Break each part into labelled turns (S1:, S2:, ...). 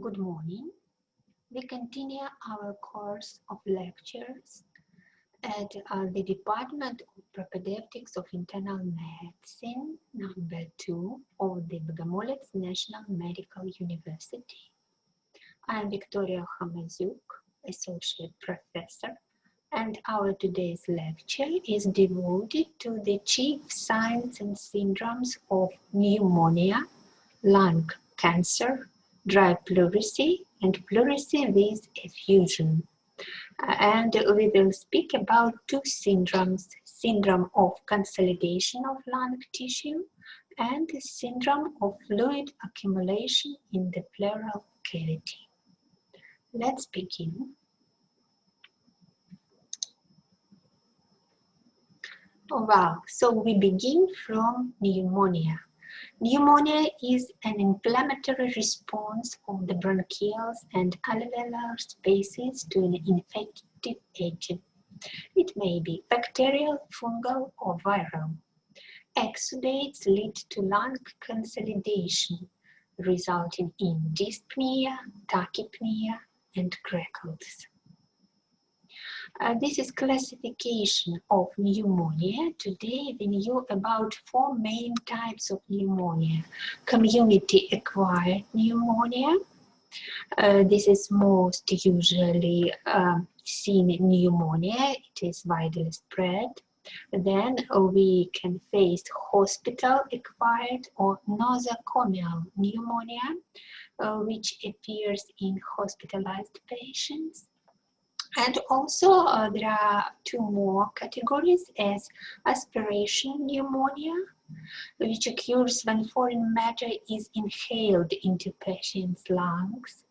S1: Good morning. We continue our course of lectures at the Department of Propedeutics of Internal Medicine, number 2 of the Bogomolets National Medical University. I am VictoriaKhomazjuk, Associate Professor, and our today's lecture is devoted to the chief signs and syndromes of pneumonia, lung cancer, dry pleurisy, and pleurisy with effusion. And we will speak about two syndromes, syndrome of consolidation of lung tissue and the syndrome of fluid accumulation in the pleural cavity. Let's begin. Wow, so we begin from pneumonia. Pneumonia is an inflammatory response of the bronchioles and alveolar spaces to an infective agent. It may be bacterial, fungal, or viral. Exudates lead to lung consolidation, resulting in dyspnea, tachypnea, and crackles. This is classification of pneumonia. Today we knew about 4 main types of pneumonia. Community-acquired pneumonia. This is most usually seen in pneumonia. It is widely spread. Then we can face hospital-acquired or nosocomial pneumonia, which appears in hospitalized patients. And also there are 2 more categories as aspiration pneumonia, which occurs when foreign matter is inhaled into patient's lungs,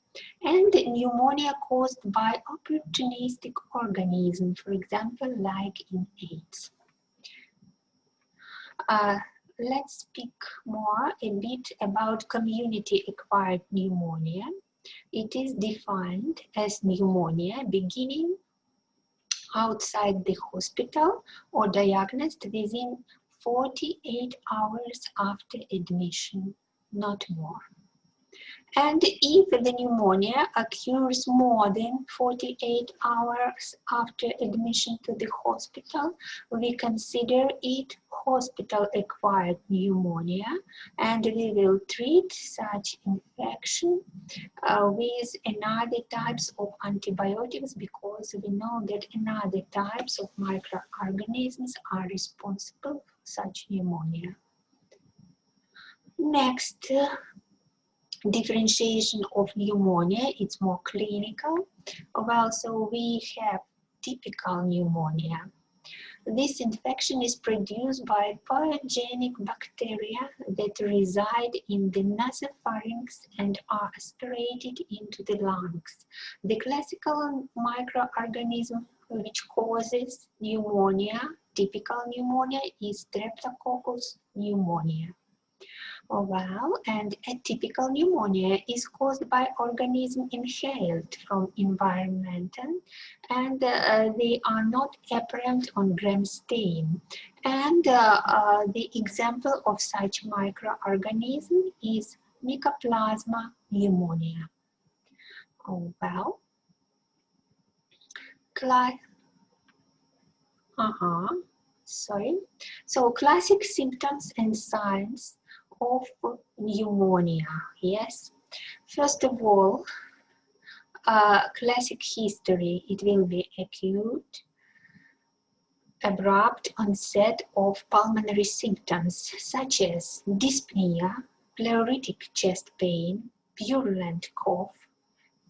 S1: and pneumonia caused by opportunistic organisms, for example, like in AIDS. Let's speak more a bit about community-acquired pneumonia. It is defined as pneumonia beginning outside the hospital or diagnosed within 48 hours after admission, not more. And if the pneumonia occurs more than 48 hours after admission to the hospital, we consider it hospital-acquired pneumonia, and we will treat such infection with another types of antibiotics, because we know that another types of microorganisms are responsible for such pneumonia. Next, differentiation of pneumonia, it's more clinical. Well, so we have typical pneumonia. This infection is produced by pathogenic bacteria that reside in the nasopharynx and are aspirated into the lungs. The classical microorganism which causes pneumonia, typical pneumonia, is Streptococcus pneumoniae. Well, and atypical pneumonia is caused by organisms inhaled from environmental, and they are not apparent on gram stain. And the example of such microorganism is Mycoplasma pneumonia. Oh, well, So classic symptoms and signs of pneumonia. Yes, first of all, classic history. It will be acute, abrupt onset of pulmonary symptoms such as dyspnea, pleuritic chest pain, purulent cough,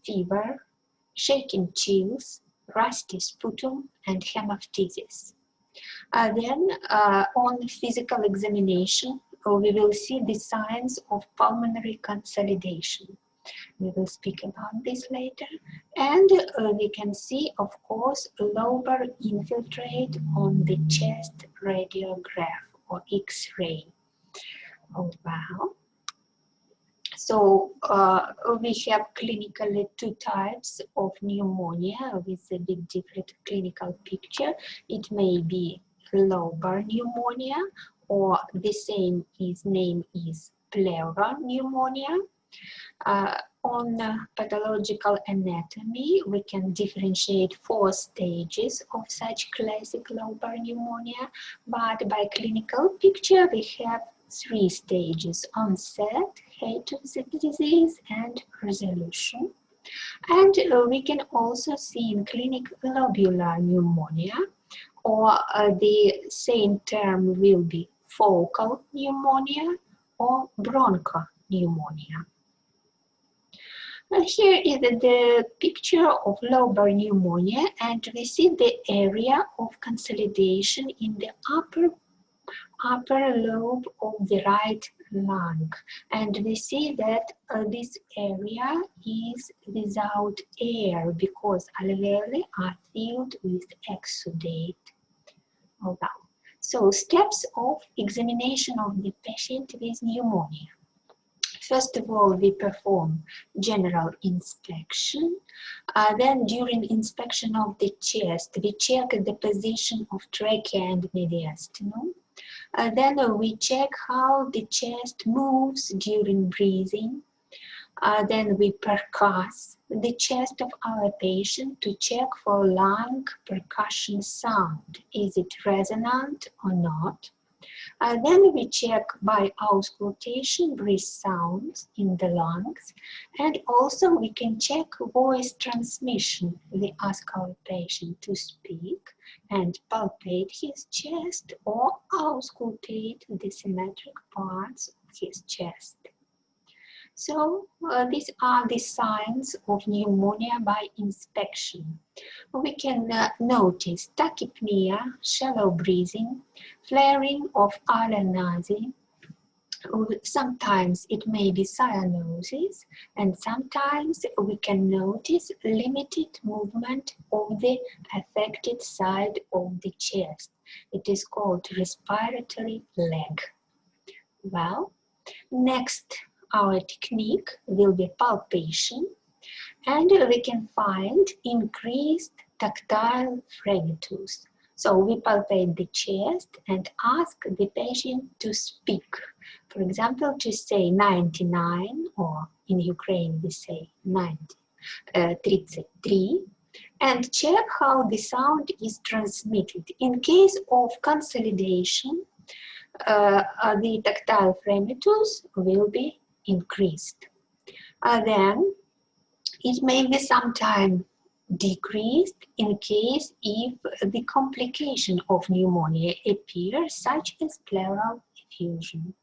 S1: fever, shaking chills, rusty sputum, and hemoptysis. Then on physical examination, we will see the signs of pulmonary consolidation. We will speak about this later. And we can see, of course, lobar infiltrate on the chest radiograph or X-ray. Oh, wow. So we have clinically 2 types of pneumonia with a bit different clinical picture. It may be lobar pneumonia, or the same name is pleural pneumonia. On pathological anatomy, we can differentiate 4 stages of such classic lobar pneumonia, but by clinical picture we have 3 stages: onset, height of the disease, and resolution. And we can also see in clinic lobular pneumonia, or the same term will be focal pneumonia or bronchopneumonia. Here is the picture of lobar pneumonia, and we see the area of consolidation in the upper lobe of the right lung, and we see that this area is without air because alveoli are filled with exudate. Oh, wow. So steps of examination of the patient with pneumonia. First of all, we perform general inspection. Then during inspection of the chest, we check the position of trachea and mediastinum. Then we check how the chest moves during breathing. Then we percuss the chest of our patient to check for lung percussion sound. Is it resonant or not? Then we check by auscultation breath sounds in the lungs, and also we can check voice transmission. We ask our patient to speak and palpate his chest or auscultate the symmetric parts of his chest. So these are the signs of pneumonia by inspection. We can notice tachypnea, shallow breathing, flaring of alanasi. Sometimes it may be cyanosis, and sometimes we can notice limited movement of the affected side of the chest. It is called respiratory lag. Well, next, our technique will be palpation, and we can find increased tactile fremitus. So we palpate the chest and ask the patient to speak. For example, to say 99, or in Ukraine we say 90, 33, and check how the sound is transmitted. In case of consolidation, the tactile fremitus will be increased. Then it may be sometime decreased in case if the complication of pneumonia appears, such as pleural effusion.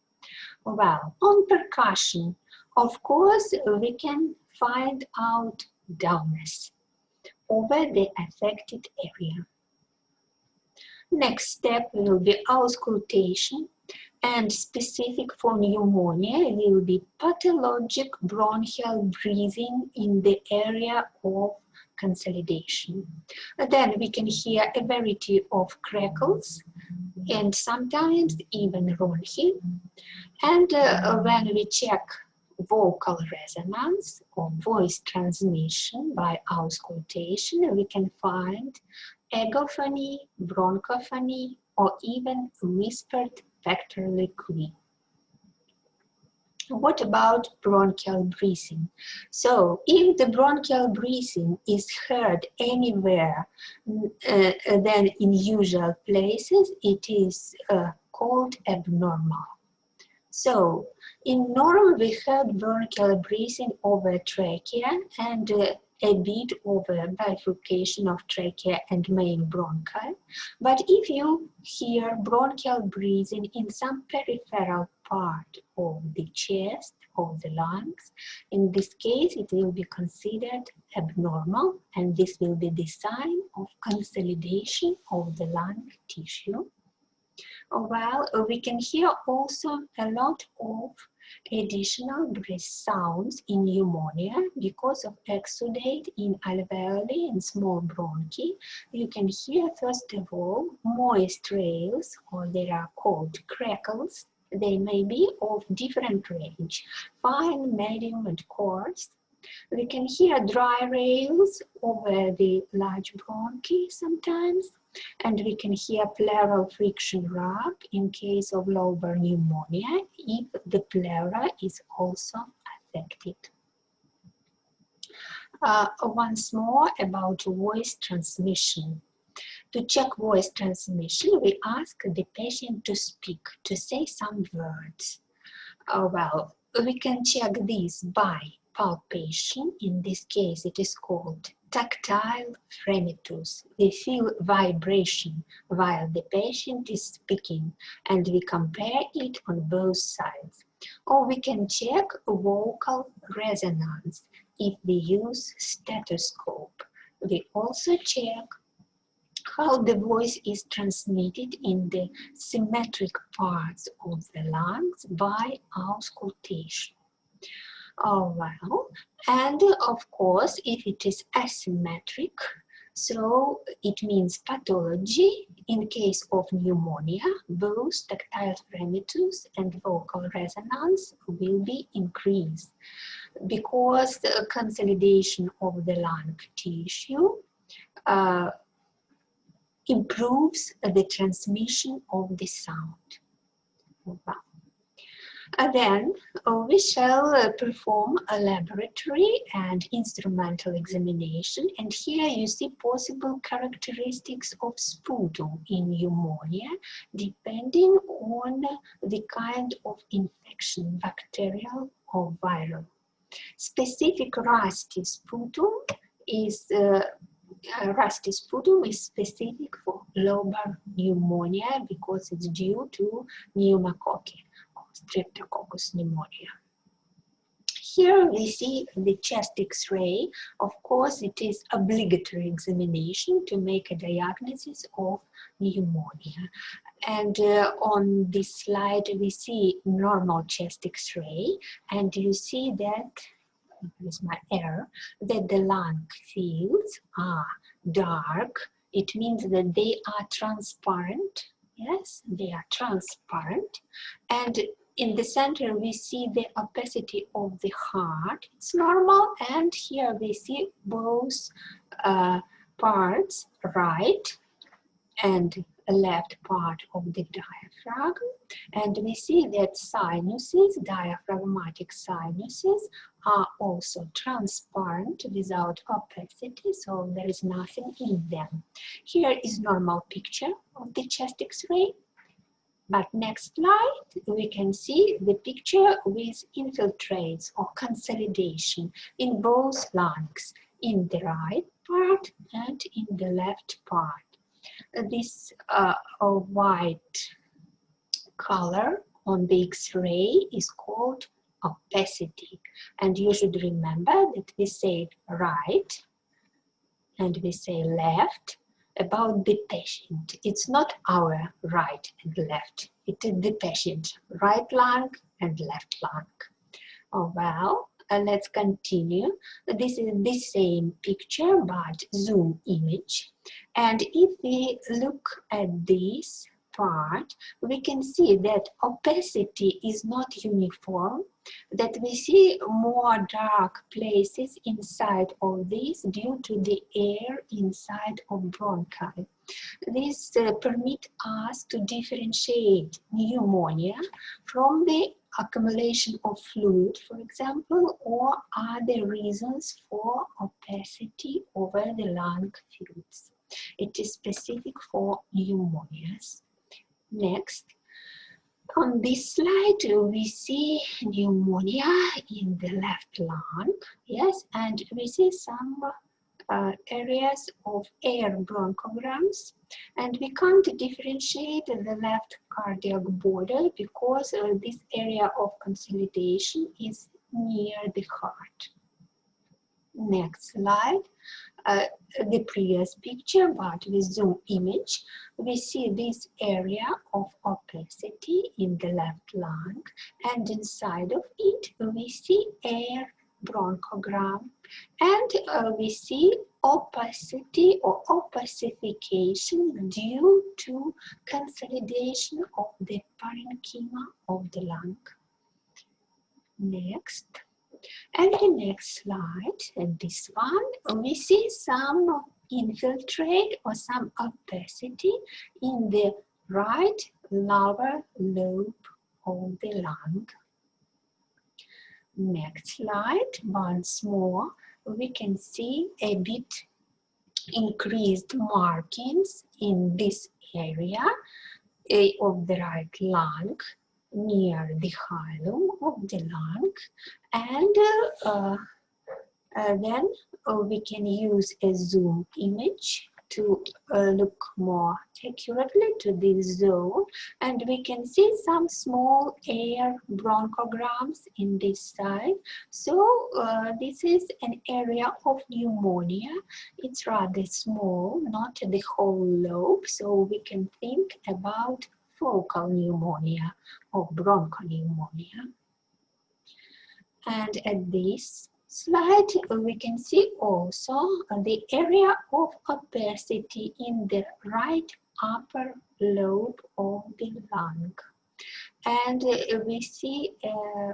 S1: Well, on percussion, of course, we can find out dullness over the affected area. Next step will be auscultation, and specific for pneumonia will be pathologic bronchial breathing in the area of consolidation. Then we can hear a variety of crackles and sometimes even rhonchi. And when we check vocal resonance or voice transmission by auscultation, we can find egophony, bronchophony, or even whispered vector liquid. What about bronchial breathing? So, if the bronchial breathing is heard anywhere than in usual places, it is called abnormal. So, in normal, we heard bronchial breathing over trachea and a bit over bifurcation of trachea and main bronchi. But if you hear bronchial breathing in some peripheral part of the chest, of the lungs, in this case, it will be considered abnormal, and this will be the sign of consolidation of the lung tissue. Well, we can hear also a lot of additional breath sounds in pneumonia because of exudate in alveoli and small bronchi. You can hear, first of all, moist trails, or they are called crackles. They may be of different range, fine, medium, and coarse. We can hear dry rails over the large bronchi sometimes, and we can hear pleural friction rub in case of lobar pneumonia if the pleura is also affected. Once more about voice transmission. To check voice transmission, we ask the patient to speak, to say some words. Well, we can check this by palpation. In this case, it is called tactile fremitus. We feel vibration while the patient is speaking, and we compare it on both sides. Or we can check vocal resonance if we use stethoscope. We also check how the voice is transmitted in the symmetric parts of the lungs by auscultation. Oh, well, and of course, if it is asymmetric, so it means pathology. In case of pneumonia, both tactile fremitus and vocal resonance will be increased because the consolidation of the lung tissue improves the transmission of the sound. And then we shall perform a laboratory and instrumental examination, and here you see possible characteristics of sputum in pneumonia depending on the kind of infection, bacterial or viral. Specific rusty sputum is specific for lobar pneumonia because it's due to pneumococci or Streptococcus pneumonia. Here we see the chest X-ray. Of course, it is obligatory examination to make a diagnosis of pneumonia. And on this slide, we see normal chest X-ray, and you see that with my error, that the lung fields are dark. It means that they are transparent. Yes, they are transparent. And in the center, we see the opacity of the heart. It's normal. And here we see both parts, right and left part of the diaphragm, and we see that sinuses, diaphragmatic sinuses, are also transparent without opacity, so there is nothing in them. Here is normal picture of the chest X-ray, but next slide we can see the picture with infiltrates or consolidation in both lungs, in the right part and in the left part. This white color on the X-ray is called opacity, and you should remember that we say right and we say left about the patient. It's not our right and left, it is the patient, right lung and left lung. Oh, well, let's continue. This is the same picture but zoom image, and if we look at this part, we can see that opacity is not uniform, that we see more dark places inside of this due to the air inside of bronchi. This permits us to differentiate pneumonia from the accumulation of fluid, for example, or other reasons for opacity over the lung fields. It is specific for pneumonias. Next, on this slide, we see pneumonia in the left lung, yes, and we see some areas of air bronchograms, and we can't differentiate the left cardiac border because this area of consolidation is near the heart. Next slide. The previous picture, but with zoom image, we see this area of opacity in the left lung, and inside of it we see air bronchogram, and we see opacity or opacification due to consolidation of the parenchyma of the lung. Next. And the next slide, and this one, we see some infiltrate or some opacity in the right lower lobe of the lung. Next slide, once more, we can see a bit increased markings in this area of the right lung, near the hilum of the lung, and then we can use a zoom image to look more accurately to this zone, and we can see some small air bronchograms in this side. So this is an area of pneumonia. It's rather small, not the whole lobe, so we can think about focal pneumonia or bronchopneumonia. And at this slide, we can see also the area of opacity in the right upper lobe of the lung. And we see a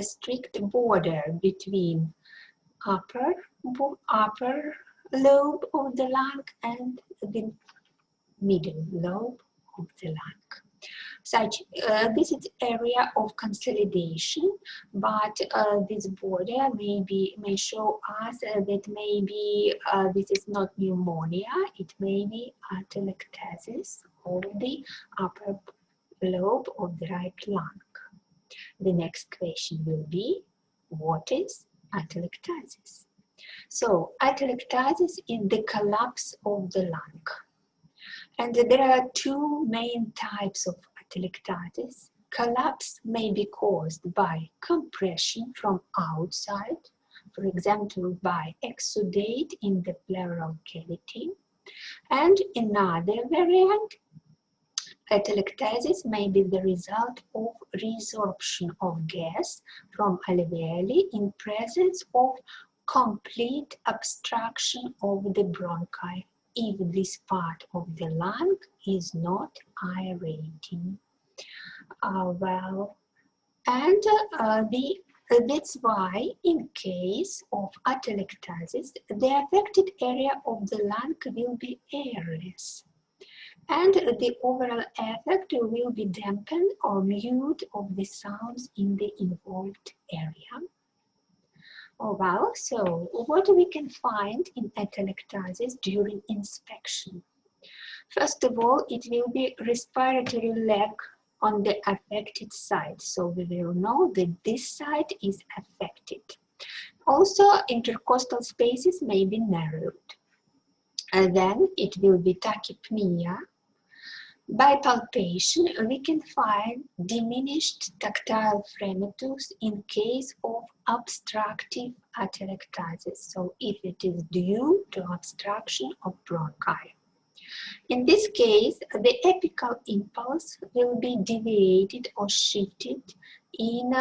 S1: strict border between upper lobe of the lung and the middle lobe of the lung. This is area of consolidation, but this border may show us that maybe this is not pneumonia, it may be atelectasis of the upper lobe of the right lung. The next question will be, what is atelectasis? So atelectasis is the collapse of the lung. And there are two main types of atelectasis. Collapse may be caused by compression from outside, for example, by exudate in the pleural cavity. And another variant, atelectasis may be the result of resorption of gas from alveoli in presence of complete obstruction of the bronchi, if this part of the lung is not aerating well. And that's why in case of atelectasis, the affected area of the lung will be airless. And the overall effect will be dampened or mute of the sounds in the involved area. Oh, well, so what we can find in atelectasis during inspection? First of all, it will be respiratory lag on the affected side. So we will know that this side is affected. Also, intercostal spaces may be narrowed. And then it will be tachypnea. By palpation, we can find diminished tactile fremitus in case of obstructive atelectasis, so if it is due to obstruction of bronchi. In this case, the apical impulse will be deviated or shifted in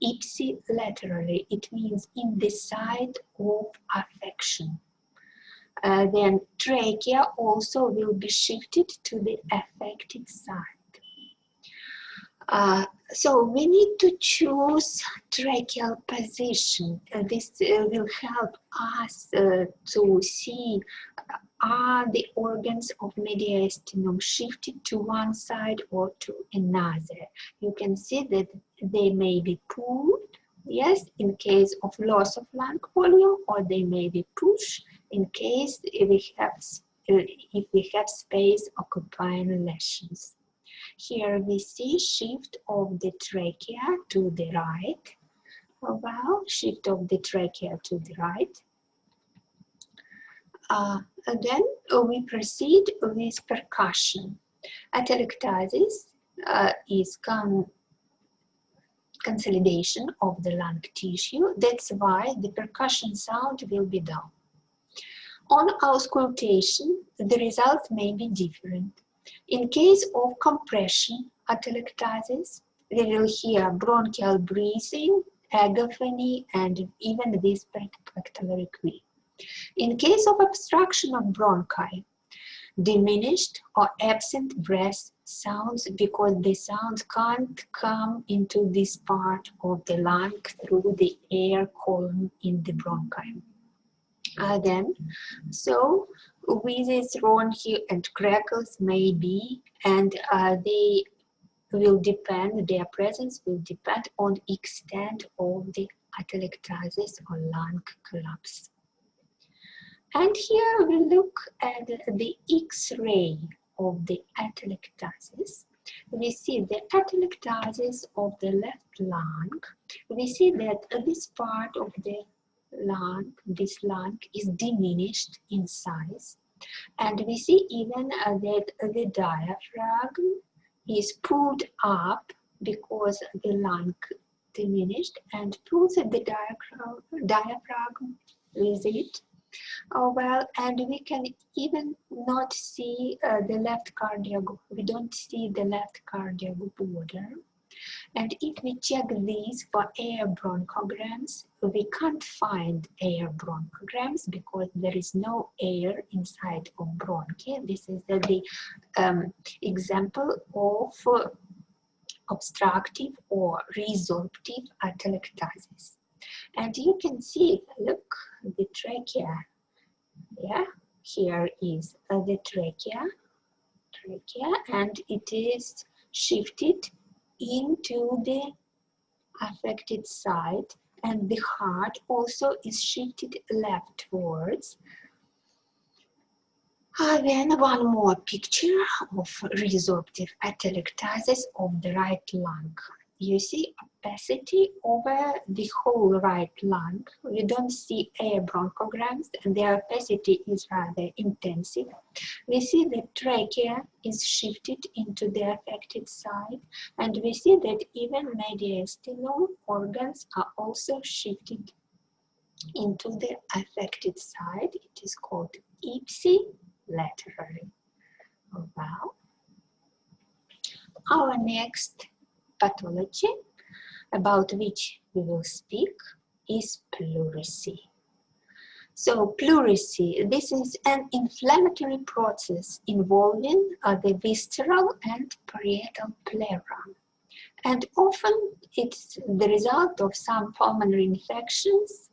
S1: ipsilaterally. It means in the side of affection. Then trachea also will be shifted to the affected side. So we need to choose tracheal position. This will help us to see are the organs of mediastinum shifted to one side or to another. You can see that they may be pulled, yes, in case of loss of lung volume, or they may be pushed in case if we have space occupying lesions. Here we see shift of the trachea to the right. Well, shift of the trachea to the right. Then we proceed with percussion. Atelectasis is consolidation of the lung tissue. That's why the percussion sound will be dull. On auscultation, the results may be different. In case of compression atelectasis, we will hear bronchial breathing, agaphony, and even whispered pectoral qui. In case of obstruction of bronchi, diminished or absent breath sounds because the sounds can't come into this part of the lung through the air column in the bronchi. So wheezes, rhonchi, and crackles may be, and they will depend, their presence will depend on extent of the atelectasis or lung collapse. And here we look at the X-ray of the atelectasis. We see the atelectasis of the left lung. We see that this part of the lung, this lung, is diminished in size. And we see even that the diaphragm is pulled up because the lung diminished and pulls the diaphragm with it. Well, and we can even not see the left cardiac, we don't see the left cardiac border. And if we check these for air bronchograms, we can't find air bronchograms because there is no air inside of bronchi. This is the example of obstructive or resorptive atelectasis. And you can see, look, the trachea. Yeah, here is the trachea, and it is shifted into the affected side, and the heart also is shifted leftwards. Then one more picture of resorptive atelectasis of the right lung. You see opacity over the whole right lung. We don't see air bronchograms, and the opacity is rather intensive. We see the trachea is shifted into the affected side, and we see that even mediastinal organs are also shifted into the affected side. It is called ipsilaterally. Well, our next pathology about which we will speak is pleurisy. So pleurisy, this is an inflammatory process involving the visceral and parietal pleura. And often it's the result of some pulmonary infections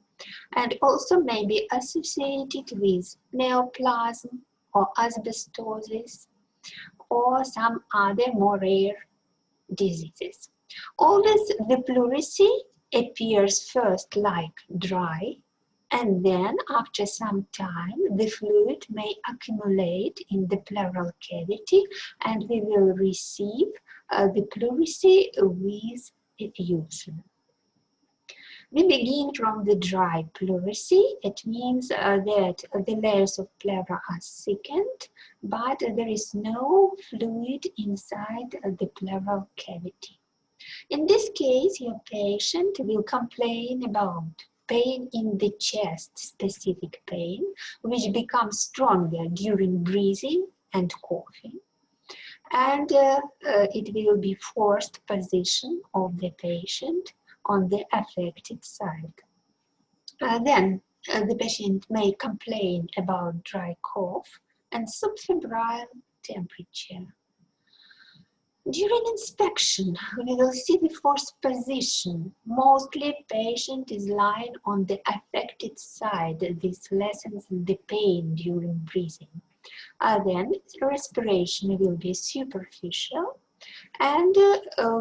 S1: and also may be associated with neoplasm or asbestosis or some other more rare diseases. Always the pleurisy appears first like dry, and then after some time the fluid may accumulate in the pleural cavity and we will receive the pleurisy with effusion. We begin from the dry pleurisy. It means that the layers of pleura are thickened, but there is no fluid inside the pleural cavity. In this case, your patient will complain about pain in the chest, specific pain, which becomes stronger during breathing and coughing. And it will be forced position of the patient on the affected side. Then the patient may complain about dry cough and subfebrile temperature. During inspection, we will see the forced position. Mostly patient is lying on the affected side. This lessens the pain during breathing. Then respiration will be superficial, and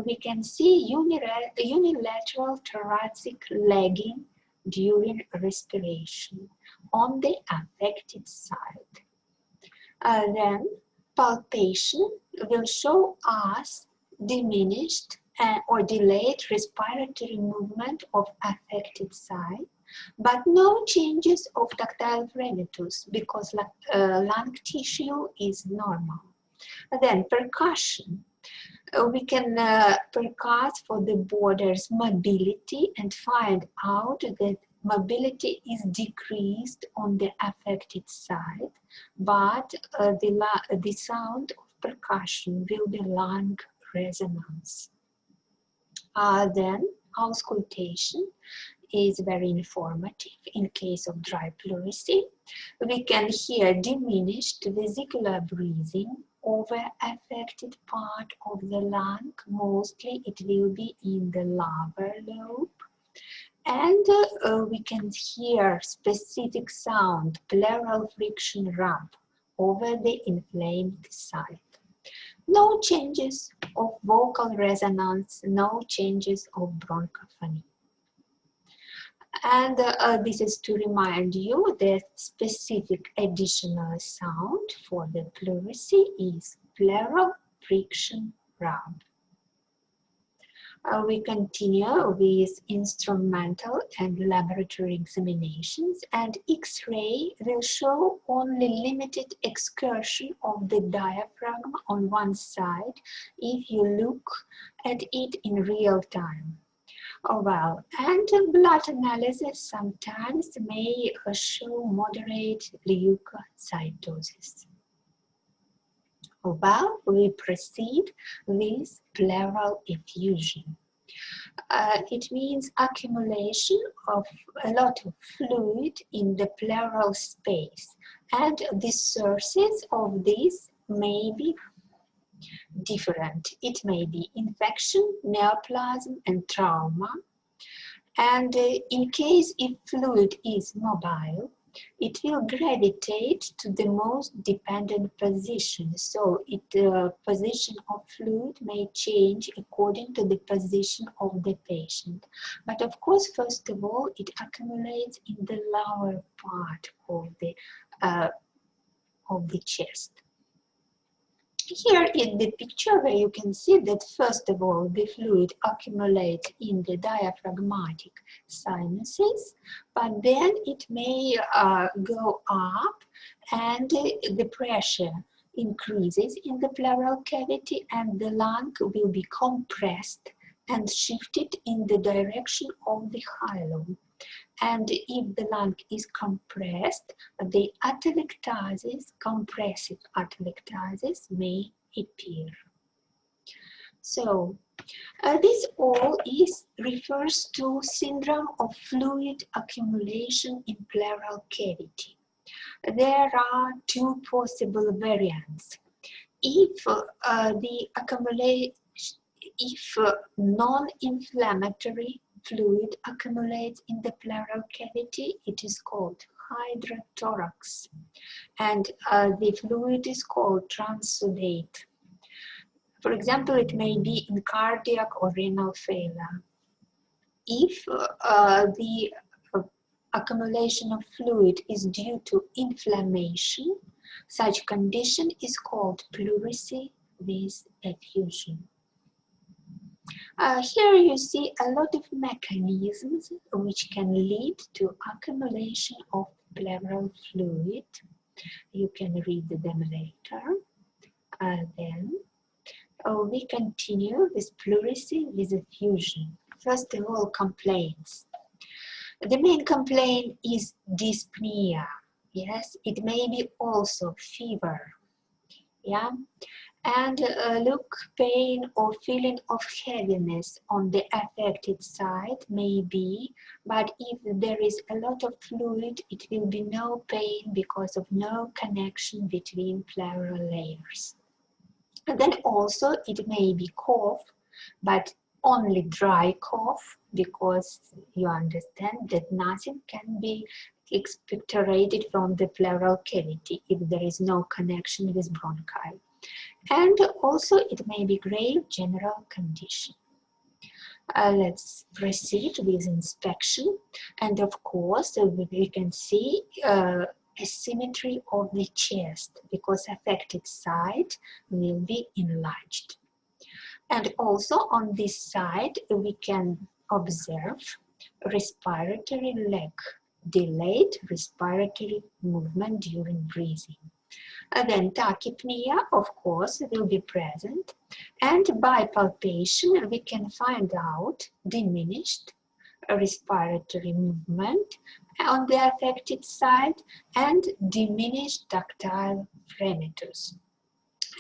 S1: we can see unilateral thoracic lagging during respiration on the affected side. Then palpation will show us diminished or delayed respiratory movement of affected side, but no changes of tactile primitus because lung tissue is normal. Then percussion. We can percuss for the border's mobility and find out that mobility is decreased on the affected side, but the sound of percussion will be lung resonance. Then auscultation is very informative in case of dry pleurisy. We can hear diminished vesicular breathing over affected part of the lung. Mostly it will be in the lower lobe. And we can hear specific sound, pleural friction rub over the inflamed side. No changes of vocal resonance, no changes of bronchophony. And this is to remind you that specific additional sound for the pleurisy is pleural friction rub. We continue with instrumental and laboratory examinations, and X-ray will show only limited excursion of the diaphragm on one side if you look at it in real time. Well, and blood analysis sometimes may show moderate leukocytosis. Well, we proceed with pleural effusion. It means accumulation of a lot of fluid in the pleural space, and the sources of this may be different. It may be infection, neoplasm, and trauma. And in case if fluid is mobile, it will gravitate to the most dependent position. So the position of fluid may change according to the position of the patient. But of course, first of all, it accumulates in the lower part of the chest. Here in the picture where you can see that first of all the fluid accumulates in the diaphragmatic sinuses, but then it may go up and the pressure increases in the pleural cavity and the lung will be compressed and shifted in the direction of the hilum. And if the lung is compressed, the atelectasis, compressive atelectasis, may appear. So, this all refers to syndrome of fluid accumulation in pleural cavity. There are two possible variants. If if non-inflammatory fluid accumulates in the pleural cavity, it is called hydrothorax, and the fluid is called transudate. For example, it may be in cardiac or renal failure. If the accumulation of fluid is due to inflammation, such condition is called pleurisy with effusion. Here you see a lot of mechanisms which can lead to accumulation of pleural fluid. You can read them later. Then we continue with pleurisy with effusion. First of all, complaints. The main complaint is dyspnea. Yes, it may be also fever. Yeah. And look, pain or feeling of heaviness on the affected side may be, but if there is a lot of fluid, it will be no pain because of no connection between pleural layers. And then also it may be cough, but only dry cough, because you understand that nothing can be expectorated from the pleural cavity if there is no connection with bronchi. And also it may be grave general condition. Let's proceed with inspection. And of course, we can see asymmetry of the chest because affected side will be enlarged. And also on this side, we can observe respiratory lag, delayed respiratory movement during breathing. And then tachypnea, of course, will be present. And by palpation, we can find out diminished respiratory movement on the affected side and diminished tactile fremitus.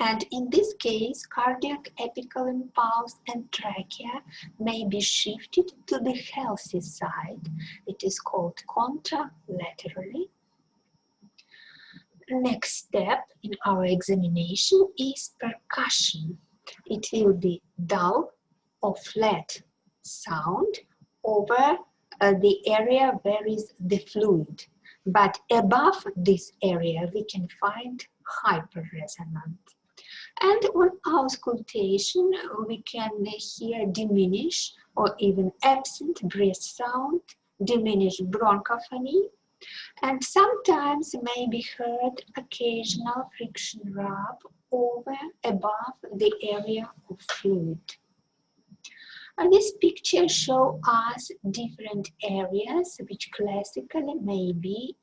S1: And in this case, cardiac apical impulse and trachea may be shifted to the healthy side. It is called contralaterally. Next step in our examination is percussion. It will be dull or flat sound over the area where is the fluid. But above this area, we can find hyperresonant. And on auscultation, we can hear diminished or even absent breath sound, diminished bronchophony, and sometimes may be heard occasional friction rub over above the area of fluid. This picture shows us different areas which classically may be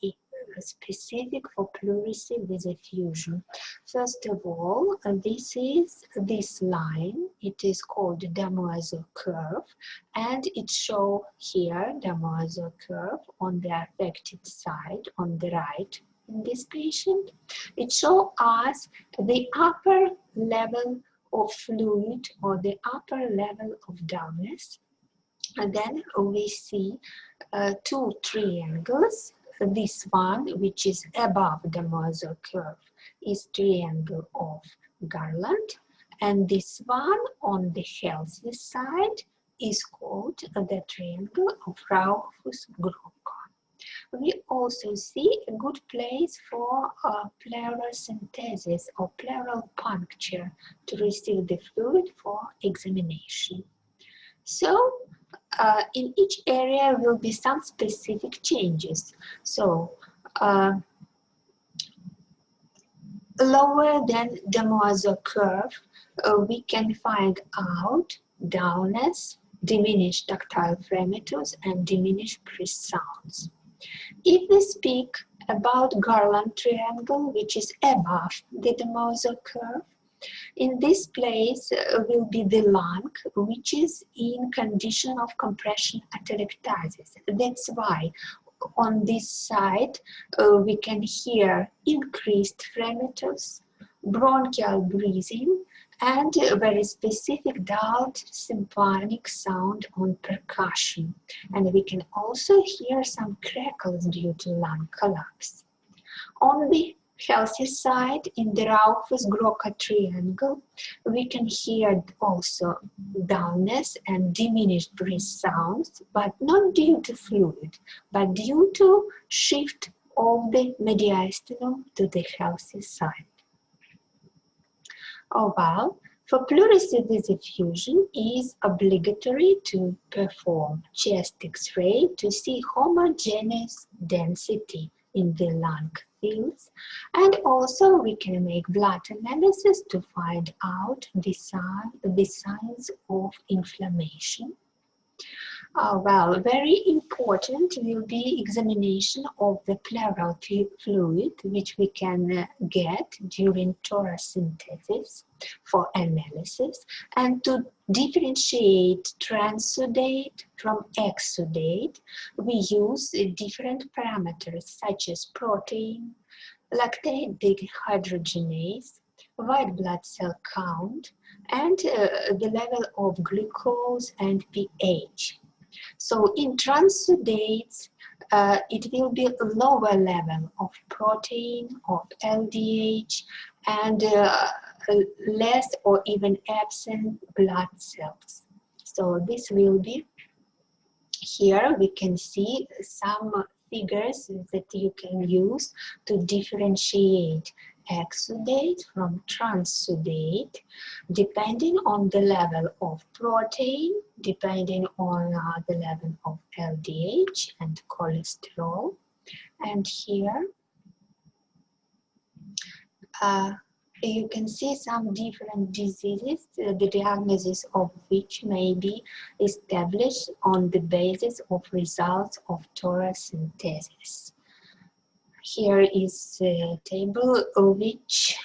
S1: specific for pleurisy with effusion. First of all, this is this line. It is called Damoiseau curve, and it shows here Damoiseau curve on the affected side on the right in this patient. It shows us the upper level of fluid or the upper level of dullness, and then we see two triangles. This one, which is above the Damoiseau curve, is triangle of Garland, and this one on the healthy side is called the triangle of Raufoss-Grocka. We also see a good place for pleural synthesis or pleural puncture to receive the fluid for examination. So, in each area will be some specific changes. So, lower than the Damoiseau curve, we can find out dullness, diminished tactile fremitus, and diminished breath sounds. If we speak about Garland triangle, which is above the Damoiseau curve, in this place will be the lung, which is in condition of compression atelectasis. That's why on this side we can hear increased fremitus, bronchial breathing, and a very specific dull symphonic sound on percussion. And we can also hear some crackles due to lung collapse. On the healthy side, in the Raufoss-Grocka triangle, we can hear also dullness and diminished breath sounds, but not due to fluid, but due to shift of the mediastinum to the healthy side. Oh well, for pleurisy with effusion, it is obligatory to perform chest X-ray to see homogeneous density in the lung fields, and also we can make blood analysis to find out the signs of inflammation. Well, very important will be examination of the pleural fluid, which we can get during torasynthesis for analysis, and to differentiate transsudate from exsudate, we use different parameters such as protein, lactate dehydrogenase, white blood cell count, and the level of glucose and pH. So in transsudates, it will be a lower level of protein, of LDH, and less or even absent blood cells. So this will be, here we can see some figures that you can use to differentiate exsudate from transsudate, depending on the level of protein, depending on the level of LDH and cholesterol. And here you can see some different diseases, the diagnosis of which may be established on the basis of results of torasynthesis. Here is a table of which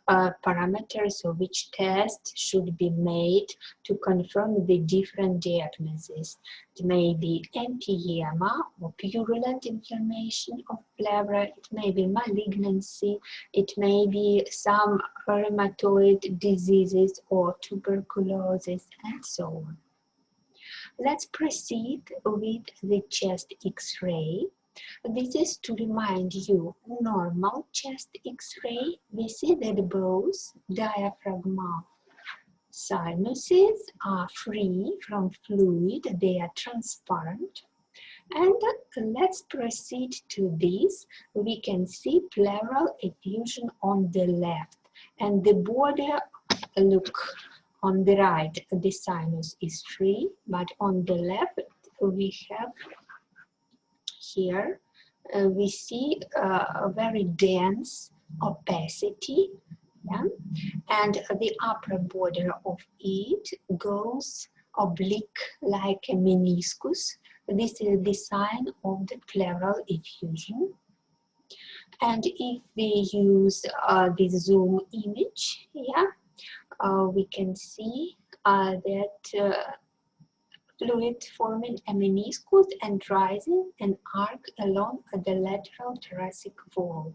S1: parameters of which test should be made to confirm the different diagnoses. It may be empyema or purulent inflammation of pleura, it may be malignancy, it may be some rheumatoid diseases or tuberculosis, and so on. Let's proceed with the chest X-ray. This is to remind you, normal chest X-ray, we see that both diaphragmal sinuses are free from fluid, they are transparent. And let's proceed to this. We can see pleural effusion on the left, and the border look on the right, the sinus is free, but on the left we have here, we see a very dense opacity, yeah? And the upper border of it goes oblique like a meniscus. This is the sign of the pleural effusion. And if we use the zoom image, yeah, we can see that fluid forming a meniscus and rising an arc along the lateral thoracic wall.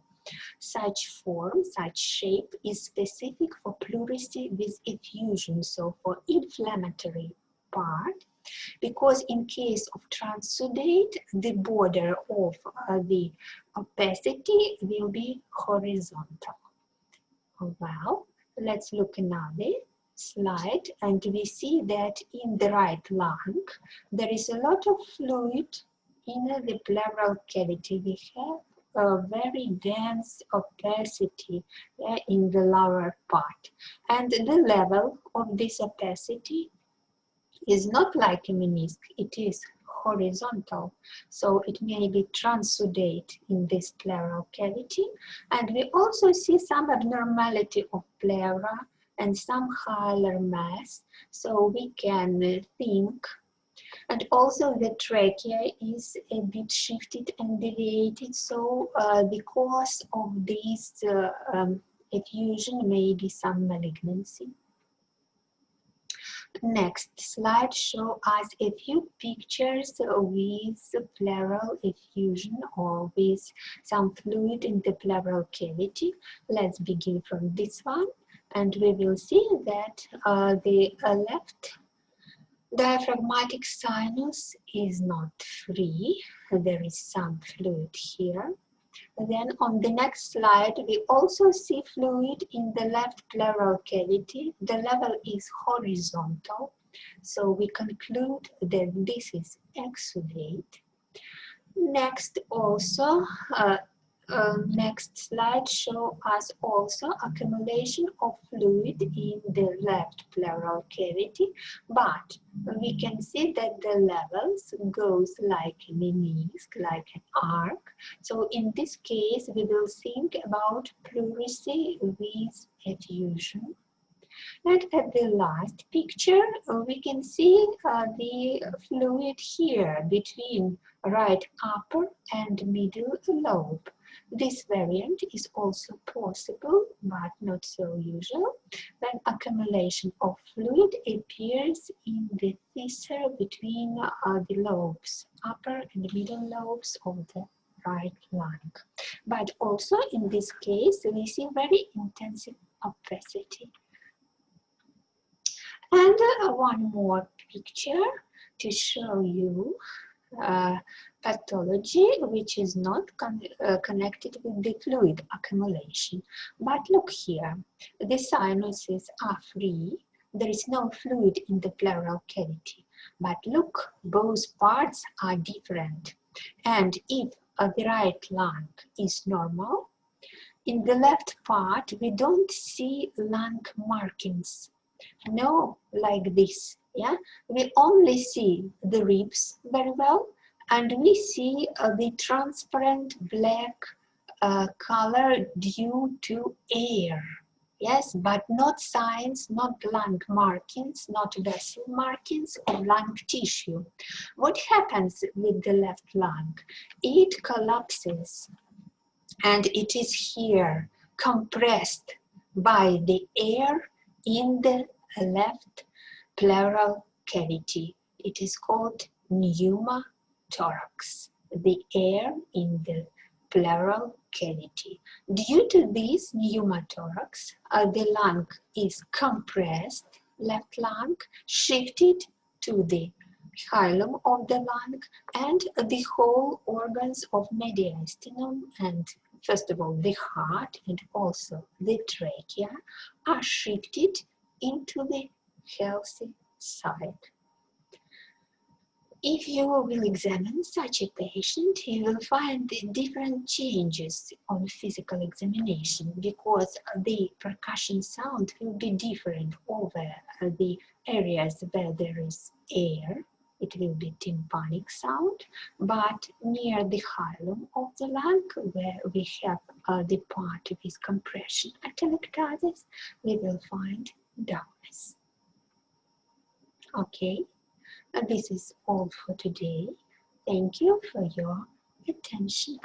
S1: Such form, such shape is specific for pleurisy with effusion, so for inflammatory part, because in case of transsudate, the border of the opacity will be horizontal. Well, let's look another slide, and we see that in the right lung there is a lot of fluid in the pleural cavity. We have a very dense opacity in the lower part, and the level of this opacity is not like a meniscus, it is horizontal, so it may be transsudate in this pleural cavity. And we also see some abnormality of pleura and some hilar mass, so we can think. And also the trachea is a bit shifted and deviated, so the cause of this effusion may be some malignancy. Next slide shows us a few pictures with pleural effusion or with some fluid in the pleural cavity. Let's begin from this one, and we will see that the left diaphragmatic sinus is not free. There is some fluid here. Then on the next slide, we also see fluid in the left pleural cavity. The level is horizontal, so we conclude that this is exudate. Next also, next slide shows us also accumulation of fluid in the left pleural cavity, but we can see that the levels goes like a meniscus, like an arc. So in this case, we will think about pleurisy with effusion. And at the last picture, we can see the fluid here between right upper and middle lobe. This variant is also possible, but not so usual, when accumulation of fluid appears in the fissure between the lobes, upper and middle lobes of the right lung. But also in this case, we see very intensive opacity. And one more picture to show you pathology which is not connected with the fluid accumulation. But look here, the sinuses are free, there is no fluid in the pleural cavity. But look, both parts are different. And if the right lung is normal, in the left part we don't see lung markings. No, like this, yeah? We only see the ribs very well, and we see the transparent black color due to air, yes, but not signs, not lung markings, not vessel markings of lung tissue. What happens with the left lung? It collapses, and it is here compressed by the air in the left pleural cavity. It is called pneumothorax, the air in the pleural cavity. Due to this pneumothorax, the lung is compressed, left lung shifted to the hilum of the lung, and the whole organs of mediastinum and first of all the heart and also the trachea are shifted into the healthy side. If you will examine such a patient, you will find different changes on physical examination because the percussion sound will be different over the areas where there is air. It will be tympanic sound, but near the hilum of the lung, where we have the part with compression atelectasis, we will find dullness. Okay. This is all for today. Thank you for your attention.